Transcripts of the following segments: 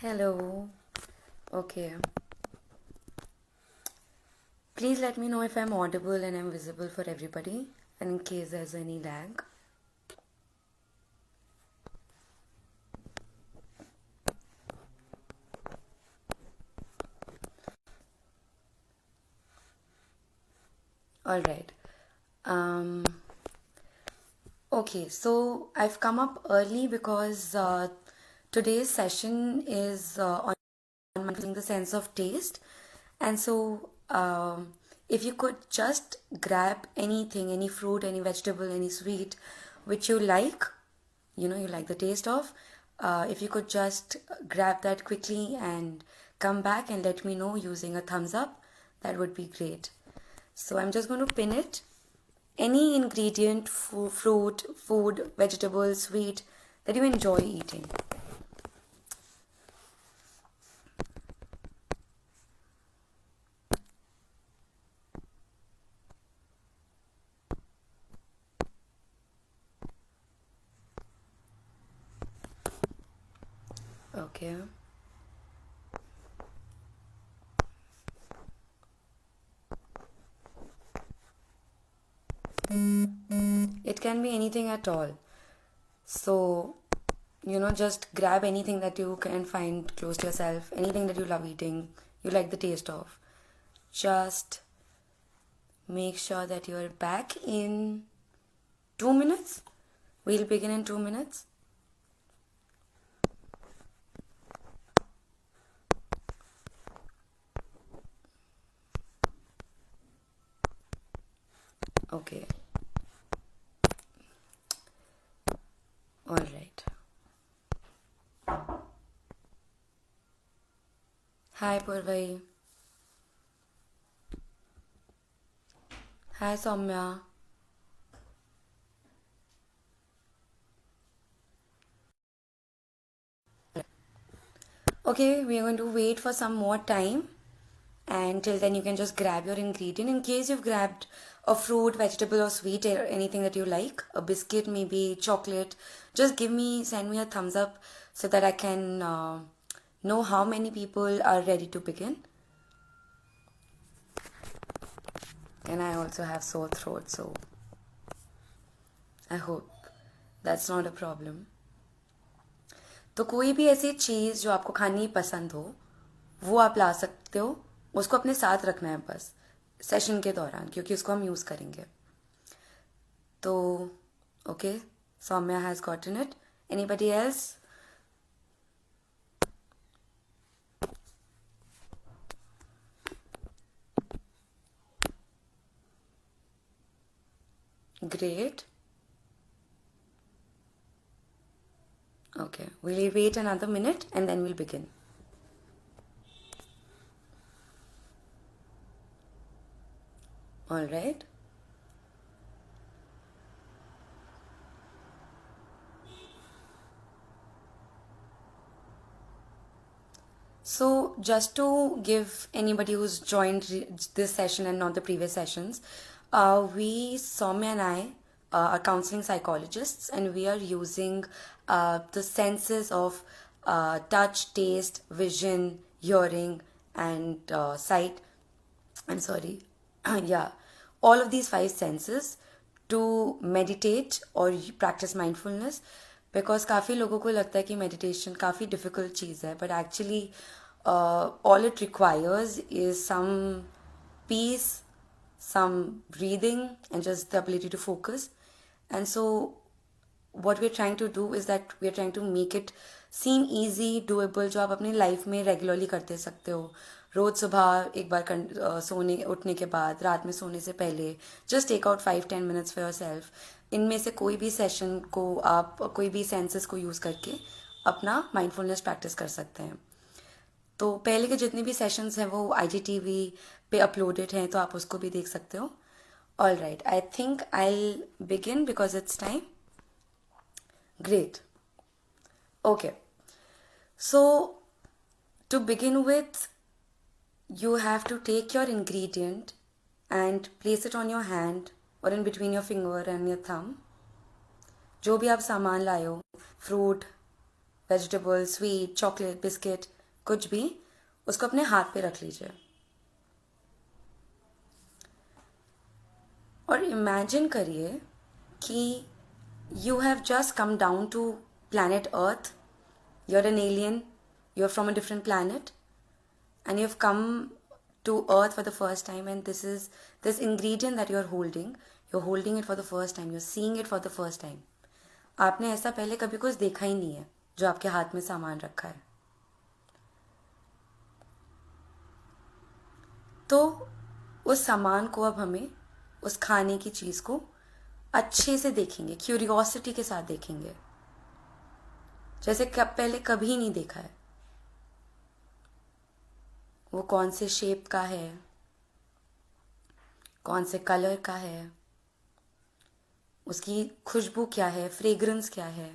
Hello. Okay. Please let me know if I'm audible and I'm visible for everybody, and in case there's any lag. All right. Um, okay, so I've come up early because today's session is on the sense of taste. And so, if you could just grab anything, any fruit, any vegetable, any sweet, which you like, you like the taste of, if you could just grab that quickly and come back and let me know using a thumbs up, that would be great. So I'm just going to pin it. Any ingredient, fruit, food, vegetable, sweet that you enjoy eating. Okay. It can be anything at all. So, just grab anything that you can find close to yourself, anything that you love eating, you like the taste of. Just make sure that you're back in 2 minutes. We'll begin in 2 minutes. Okay. All right. Hi, Purvai. Hi, Soumya. Okay, we are going to wait for some more time. And till then, you can just grab your ingredient. In case you've grabbed a fruit, vegetable, or sweet, or anything that you like, a biscuit, maybe chocolate, just send me a thumbs up so that I can know how many people are ready to begin. And I also have sore throat, so I hope that's not a problem. तो कोई भी ऐसी चीज़ जो आपको खानी पसंद हो वो आप ला सकते हो, उसको अपने साथ रखना है बस सेशन के दौरान, क्योंकि उसको हम यूज़ करेंगे. तो okay, Soumya has gotten it. Anybody else? Great. Okay, we'll wait another minute and then we'll begin. All right. So, just to give anybody who's joined this session and not the previous sessions, Soumya and I, are counseling psychologists, and we are using the senses of touch, taste, vision, hearing, and sight. I'm sorry. Yeah. All of these five senses to meditate or practice mindfulness, because काफ़ी लोगों को लगता है कि meditation काफ़ी difficult चीज़ है, but actually all it requires is some peace, some breathing, and just the ability to focus. And so what we're trying to do is that we're trying to make it seem easy, doable, जो आप अपनी life में regularly करते सकते हो. रोज़ सुबह एक बार सोने उठने के बाद, रात में सोने से पहले, just take out 5-10 minutes for yourself. इनमें से कोई भी सेशन को आप कोई भी सेंसेस को यूज़ करके अपना माइंडफुलनेस प्रैक्टिस कर सकते हैं. तो पहले के जितने भी सेशंस हैं वो IGTV पे अपलोडेड हैं, तो आप उसको भी देख सकते हो. All right, I think I begin because it's time. Great. Okay. So, to begin with, you have to take your ingredient and place it on your hand or in between your finger and your thumb. जो भी आप सामान लाए हो, fruit, vegetable, sweet, chocolate, biscuit, कुछ भी, उसको अपने हाथ पे रख लीजिए और इमेजिन करिए कि you have just come down to planet Earth. You're an alien, you're from a different planet, and you've come to Earth for the first time, and this is this ingredient that you're holding it for the first time, you're seeing it for the first time. आपने ऐसा पहले कभी कुछ देखा ही नहीं है जो आपके हाथ में सामान रखा है. तो उस सामान को अब हमें, उस खाने की चीज़ को अच्छे से देखेंगे, क्यूरियोसिटी के साथ देखेंगे, जैसे पहले कभी नहीं देखा है. वो कौन से शेप का है, कौन से कलर का है, उसकी खुशबू क्या है, फ्रेग्रेंस क्या है,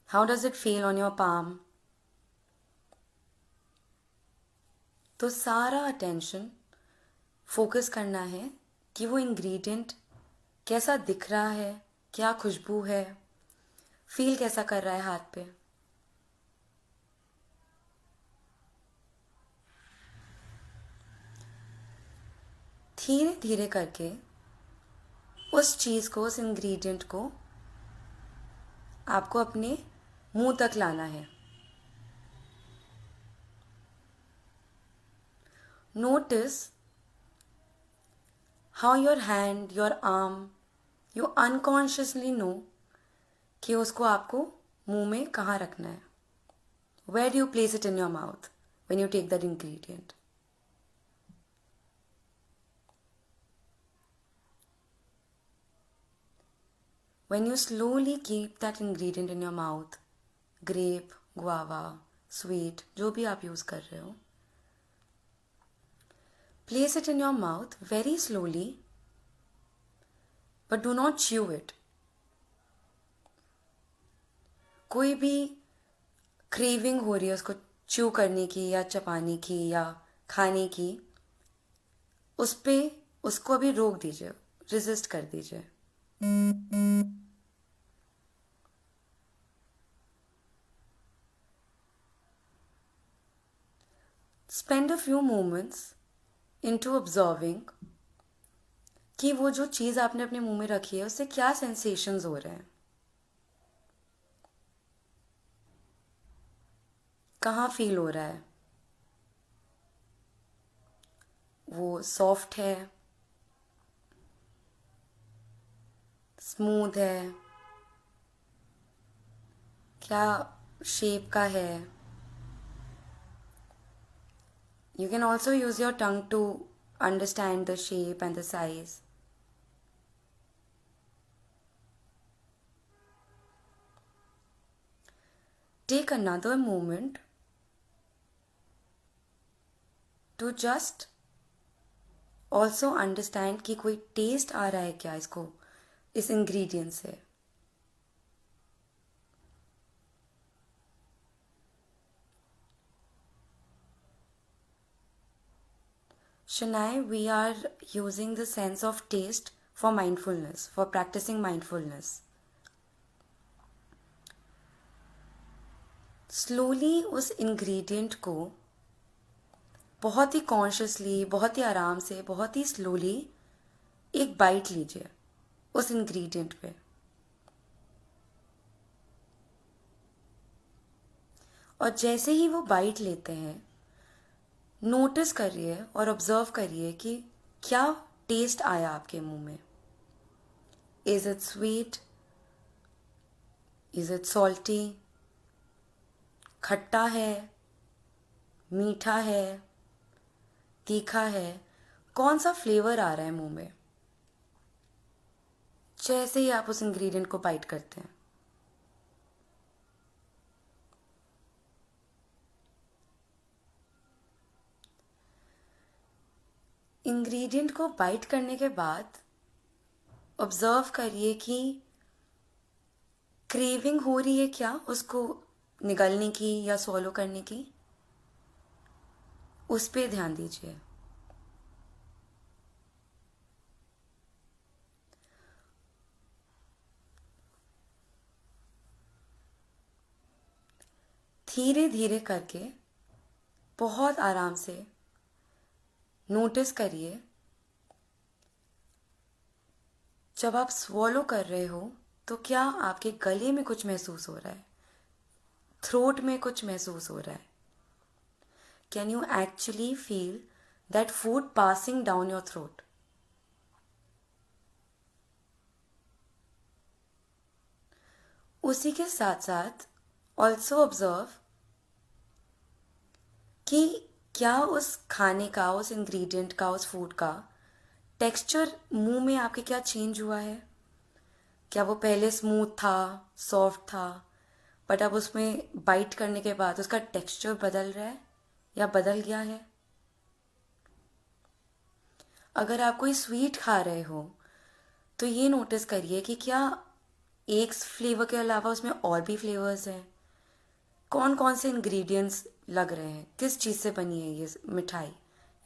how does it feel on your palm. तो सारा अटेंशन फोकस करना है कि वो इंग्रेडिएंट कैसा दिख रहा है, क्या खुशबू है, फील कैसा कर रहा है हाथ पे. धीरे धीरे करके उस चीज़ को, उस इंग्रेडिएंट को आपको अपने मुंह तक लाना है. Notice how your hand, your arm, you unconsciously know कि उसको आपको मुंह में कहाँ रखना है. Where do you place it in your mouth when you take that ingredient. When you slowly keep that ingredient in your mouth, grape, guava, sweet, जो भी आप यूज़ कर रहे हो, place it in your mouth very slowly, but do not chew it. कोई भी craving हो रही है उसको च्यू करने की या चबाने की या खाने की, उस पे उसको अभी रोक दीजिए, रेजिस्ट कर दीजिए. Spend a few moments into observing कि वो जो चीज़ आपने अपने मुंह में रखी है उससे क्या सेंसेशंस हो रहे हैं, कहाँ फील हो रहा है. वो सॉफ्ट है, स्मूथ है, क्या शेप का है. You can also use your tongue to understand the shape and the size. Take another moment to just also understand कि कोई टेस्ट आ रहा है क्या इसको, इस इंग्रेडिएंट से. Shania, we are using the sense of taste for mindfulness, for practicing mindfulness. Slowly उस ingredient को बहुत ही कॉन्शियसली, बहुत ही आराम से, बहुत ही स्लोली एक बाइट लीजिए उस इंग्रेडिएंट पे. और जैसे ही वो बाइट लेते हैं, नोटिस करिए और ऑब्जर्व करिए कि क्या टेस्ट आया आपके मुंह में. Is it sweet, is it salty, खट्टा है, मीठा है, तीखा है, कौन सा फ्लेवर आ रहा है मुंह में जैसे ही आप उस इंग्रेडिएंट को बाइट करते हैं. इंग्रेडिएंट को बाइट करने के बाद ऑब्जर्व करिए कि क्रेविंग हो रही है क्या उसको निगलने की या सॉलो करने की, उस पे ध्यान दीजिए. धीरे धीरे करके बहुत आराम से नोटिस करिए जब आप स्वॉलो कर रहे हो तो क्या आपके गले में कुछ महसूस हो रहा है, थ्रोट में कुछ महसूस हो रहा है. Can you actually feel that food passing down your throat. उसी के साथ साथ ऑल्सो ऑब्जर्व कि क्या उस खाने का, उस इंग्रेडिएंट का, उस फूड का टेक्सचर मुंह में आपके क्या चेंज हुआ है. क्या वो पहले स्मूथ था, सॉफ्ट था, बट अब उसमें बाइट करने के बाद उसका टेक्सचर बदल रहा है या बदल गया है. अगर आप कोई स्वीट खा रहे हो तो ये नोटिस करिए कि क्या एक फ्लेवर के अलावा उसमें और भी फ्लेवर्स हैं. कौन कौन से इंग्रेडिएंट्स लग रहे हैं, किस चीज़ से बनी है ये मिठाई,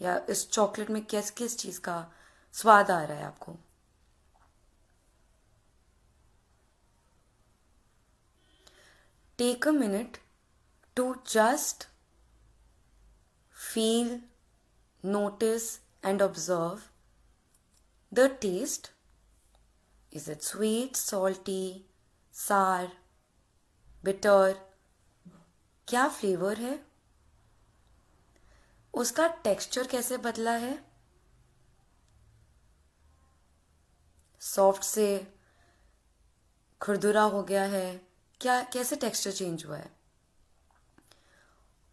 या इस चॉकलेट में किस किस चीज़ का स्वाद आ रहा है आपको. Take a minute to just feel, notice, and observe the taste. Is it sweet, salty, sour, bitter? क्या फ्लेवर है, उसका टेक्सचर कैसे बदला है, सॉफ्ट से खुरदुरा हो गया है, क्या कैसे टेक्सचर चेंज हुआ है.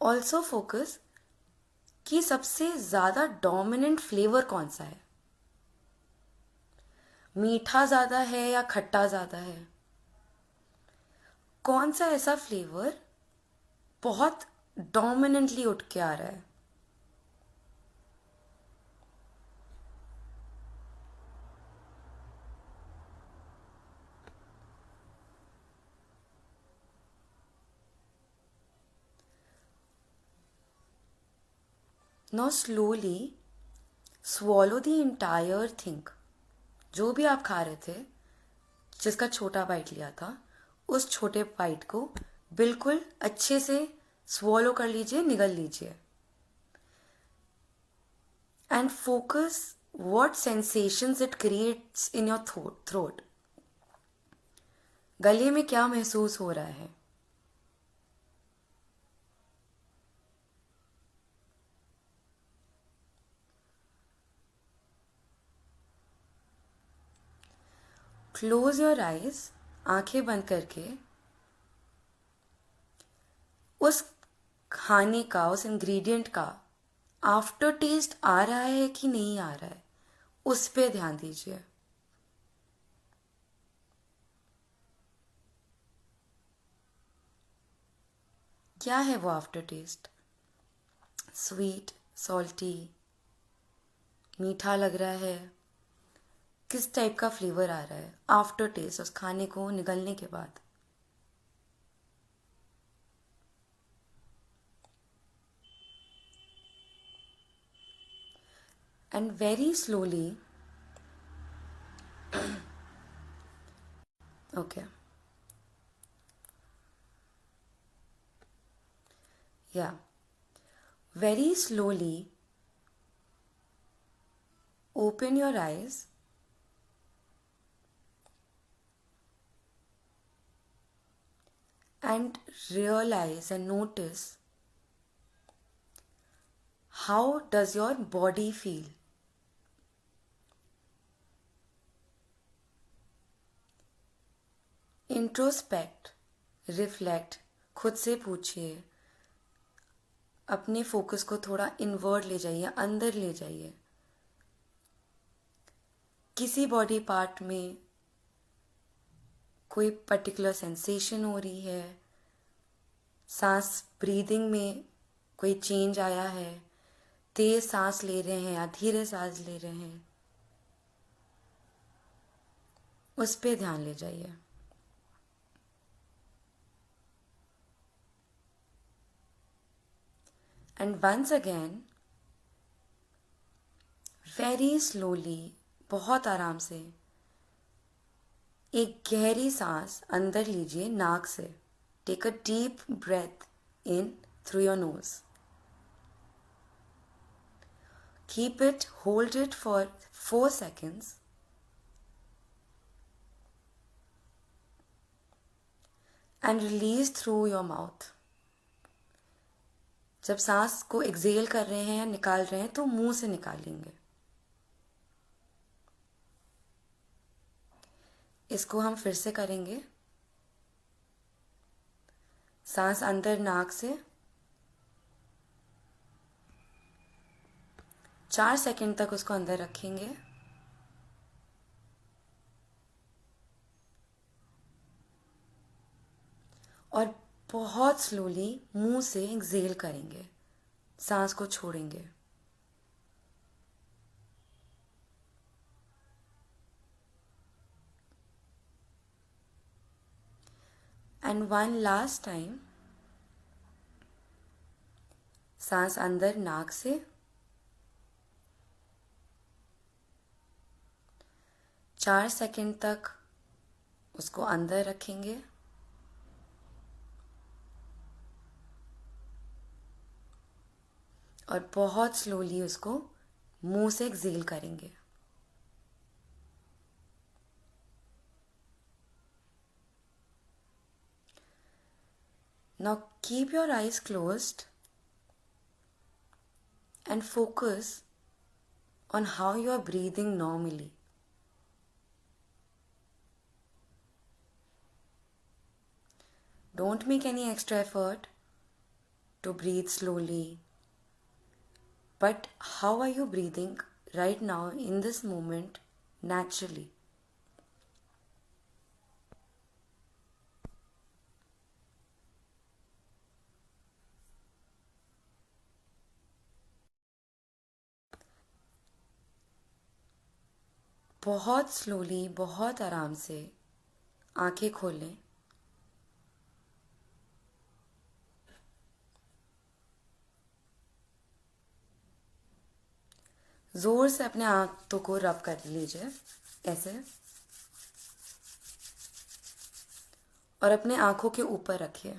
ऑल्सो फोकस कि सबसे ज़्यादा डोमिनेंट फ्लेवर कौन सा है. मीठा ज़्यादा है या खट्टा ज़्यादा है. कौन सा ऐसा फ्लेवर बहुत डोमिनेंटली उठ के आ रहा है. Now slowly swallow the entire thing. जो भी आप खा रहे थे, जिसका छोटा बाइट लिया था, उस छोटे बाइट को बिल्कुल अच्छे से स्वॉलो कर लीजिए, निगल लीजिए. And focus what sensations it creates in your throat. गले में क्या महसूस हो रहा है. क्लोज योर आइज, आंखें बंद करके उस खाने का, उस इंग्रेडिएंट का आफ्टर टेस्ट आ रहा है कि नहीं आ रहा है, उस पे ध्यान दीजिए. क्या है वो आफ्टर टेस्ट. स्वीट, सॉल्टी, मीठा लग रहा है, किस टाइप का फ्लेवर आ रहा है आफ्टर टेस्ट, उस खाने को निगलने के बाद. एंड वेरी स्लोली, ओके, या very slowly open your eyes and realize and notice how does your body feel. Introspect, reflect, खुद से पूछिए, अपने फोकस को थोड़ा इनवर्ड ले जाइए, अंदर ले जाइए. किसी बॉडी पार्ट में कोई पर्टिकुलर सेंसेशन हो रही है, सांस ब्रीदिंग में कोई चेंज आया है, तेज सांस ले रहे हैं या धीरे सांस ले रहे हैं, उस पे ध्यान ले जाइए. And once again very slowly, बहुत आराम से एक गहरी सांस अंदर लीजिए नाक से. Take a deep breath in through your nose. Keep it, hold it for 4 seconds. And release through your mouth. जब सांस को एक्सेल कर रहे हैं या निकाल रहे हैं तो मुंह से निकालेंगे. इसको हम फिर से करेंगे. सांस अंदर नाक से 4 सेकंड तक उसको अंदर रखेंगे. और बहुत स्लोली मुंह से एक्सेल करेंगे. सांस को छोड़ेंगे. And one last time. सांस अंदर नाक से 4 सेकंड तक उसको अंदर रखेंगे. और बहुत स्लोली उसको मुंह से एक्सेल करेंगे. Now keep your eyes closed and focus on how you are breathing normally. Don't make any extra effort to breathe slowly. But how are you breathing right now in this moment naturally? बहुत slowly, बहुत आराम से आंखें खोलें. जोर से अपने आंखों को रब कर लीजिए ऐसे. और अपने आंखों के ऊपर रखिए.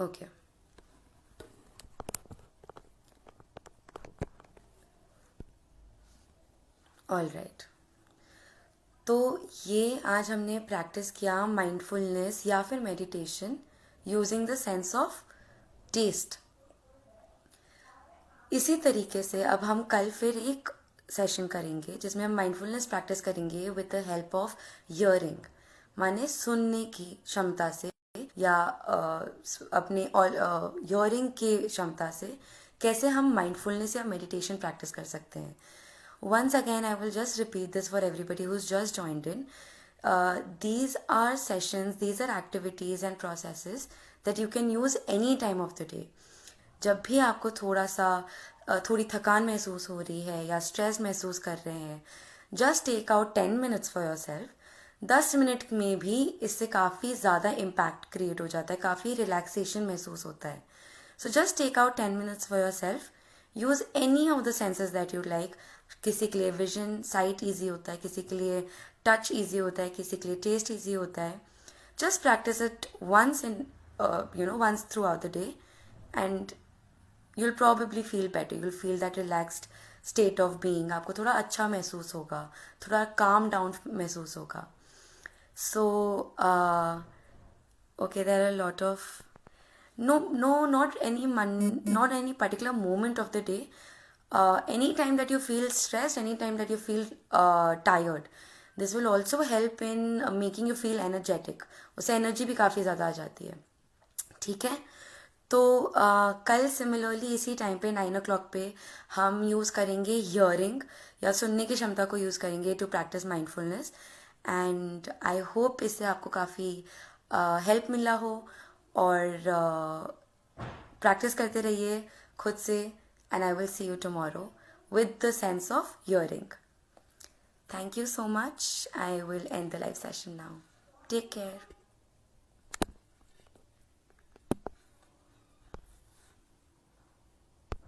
ओके. All right. तो ये आज हमने प्रैक्टिस किया माइंडफुलनेस या फिर meditation using the sense of taste. इसी तरीके से अब हम कल फिर एक सेशन करेंगे जिसमें हम माइंडफुलनेस प्रैक्टिस करेंगे with the help of hearing. माने सुनने की क्षमता से या अपने हियरिंग की क्षमता से कैसे हम माइंडफुलनेस या मेडिटेशन प्रैक्टिस कर सकते हैं. Once again, I will just repeat this for everybody who's just joined in. These are sessions, these are activities and processes that you can use any time of the day. जब भी आपको थोड़ी थकान महसूस हो रही है या स्ट्रेस महसूस कर रहे हैं, just take out 10 minutes for yourself. 10 minute में भी इससे काफ़ी ज़्यादा इम्पैक्ट क्रिएट हो जाता है, काफ़ी रिलैक्सेशन महसूस होता है. So just take out 10 minutes for yourself. Use any of the senses that you like. किसी के लिए विजन साइट ईजी होता है, किसी के लिए टच ईजी होता है, किसी के लिए टेस्ट ईजी होता है. Just practice it once in once throughout the day and you'll probably feel better. You'll feel that relaxed state of being. आपको थोड़ा अच्छा महसूस होगा, थोड़ा calm down महसूस होगा. So, okay, there are a lot of not any particular moment of the day. Any time that you feel stressed, any time that you feel tired, this will also help in making you feel energetic. उससे energy भी काफ़ी ज़्यादा आ जाती है. ठीक है. तो कल सिमिलरली इसी टाइम पे 9 o'clock पे हम यूज़ करेंगे हियरिंग या सुनने की क्षमता को यूज़ करेंगे to practice mindfulness. And I hope इससे आपको काफ़ी हेल्प मिला हो. और प्रैक्टिस करते रहिए खुद से. And I will see you tomorrow with the sense of hearing. Thank you so much. I will end the live session now. Take care.